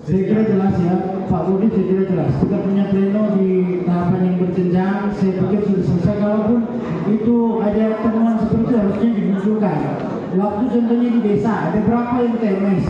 Saya kira jelas ya, Pak Budi, saya kira jelas. Kita punya pleno di tahapan yang berjenjang, saya pikir sudah selesai. Kalaupun itu ada temuan seperti itu harusnya dimunculkan. Waktu contohnya di desa, ada berapa yang TMS?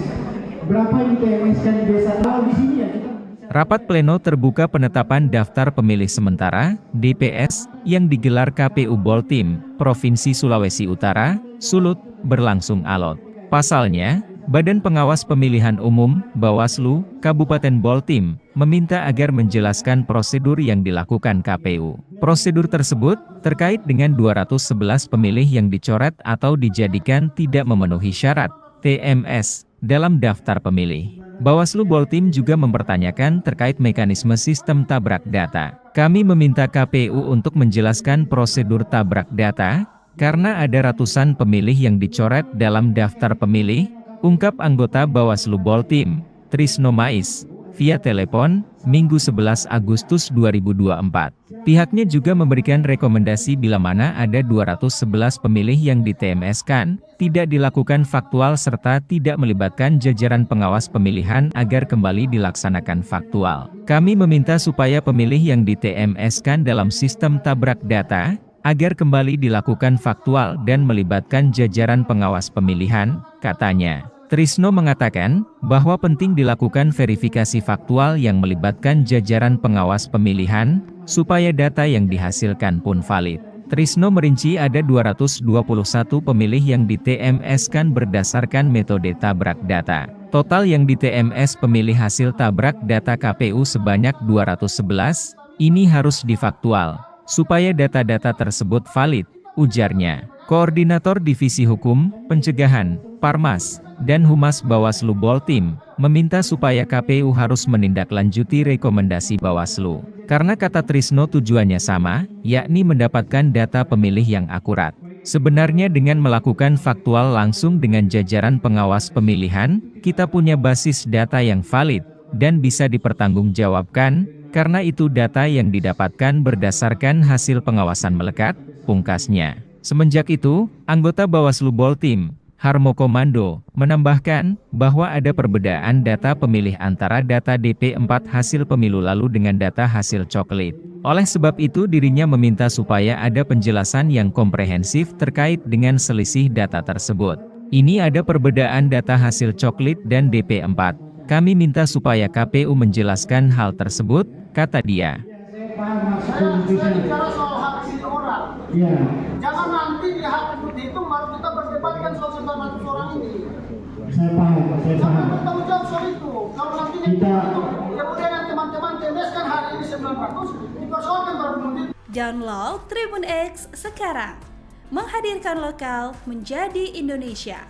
Berapa yang TMS kan di desa? Kalau di sini ya kita... Rapat pleno terbuka penetapan daftar pemilih sementara (DPS) yang digelar KPU Boltim, Provinsi Sulawesi Utara, Sulut, berlangsung alot. Pasalnya, Badan Pengawas Pemilihan Umum, Bawaslu, Kabupaten Boltim, meminta agar menjelaskan prosedur yang dilakukan KPU. Prosedur tersebut terkait dengan 211 pemilih yang dicoret atau dijadikan tidak memenuhi syarat TMS dalam daftar pemilih. Bawaslu Boltim juga mempertanyakan terkait mekanisme sistem tabrak data. Kami meminta KPU untuk menjelaskan prosedur tabrak data, karena ada ratusan pemilih yang dicoret dalam daftar pemilih, ungkap anggota Bawaslu Boltim, Trisno Mais, via telepon, Minggu 11 Agustus 2024. Pihaknya juga memberikan rekomendasi bila mana ada 211 pemilih yang di-TMS-kan, tidak dilakukan faktual serta tidak melibatkan jajaran pengawas pemilihan agar kembali dilaksanakan faktual. Kami meminta supaya pemilih yang di-TMS-kan dalam sistem tabrak data, agar kembali dilakukan faktual dan melibatkan jajaran pengawas pemilihan, katanya. Trisno mengatakan, bahwa penting dilakukan verifikasi faktual yang melibatkan jajaran pengawas pemilihan, supaya data yang dihasilkan pun valid. Trisno merinci ada 221 pemilih yang di-TMS-kan berdasarkan metode tabrak data. Total yang di-TMS pemilih hasil tabrak data KPU sebanyak 211, ini harus difaktual, supaya data-data tersebut valid, ujarnya. Koordinator Divisi Hukum, Pencegahan, Parmas, dan Humas Bawaslu Boltim, meminta supaya KPU harus menindaklanjuti rekomendasi Bawaslu. Karena kata Trisno tujuannya sama, yakni mendapatkan data pemilih yang akurat. Sebenarnya dengan melakukan faktual langsung dengan jajaran pengawas pemilihan, kita punya basis data yang valid, dan bisa dipertanggungjawabkan, karena itu data yang didapatkan berdasarkan hasil pengawasan melekat, pungkasnya. Semenjak itu, anggota Bawaslu Boltim, Harmo Komando, menambahkan, bahwa ada perbedaan data pemilih antara data DP4 hasil pemilu lalu dengan data hasil coklit. Oleh sebab itu dirinya meminta supaya ada penjelasan yang komprehensif terkait dengan selisih data tersebut. Ini ada perbedaan data hasil coklit dan DP4. Kami minta supaya KPU menjelaskan hal tersebut, kata dia. Ya. Jangan nanti di hak itu baru kita berdebatkan soal 900 orang ini. Saya paham. Jangan bertanggung jawab soal itu. Kalau nanti kemudian teman-teman TMS kan hari ini 900, dipersoalkan baru kemudian. Download Tribun X sekarang, menghadirkan lokal menjadi Indonesia.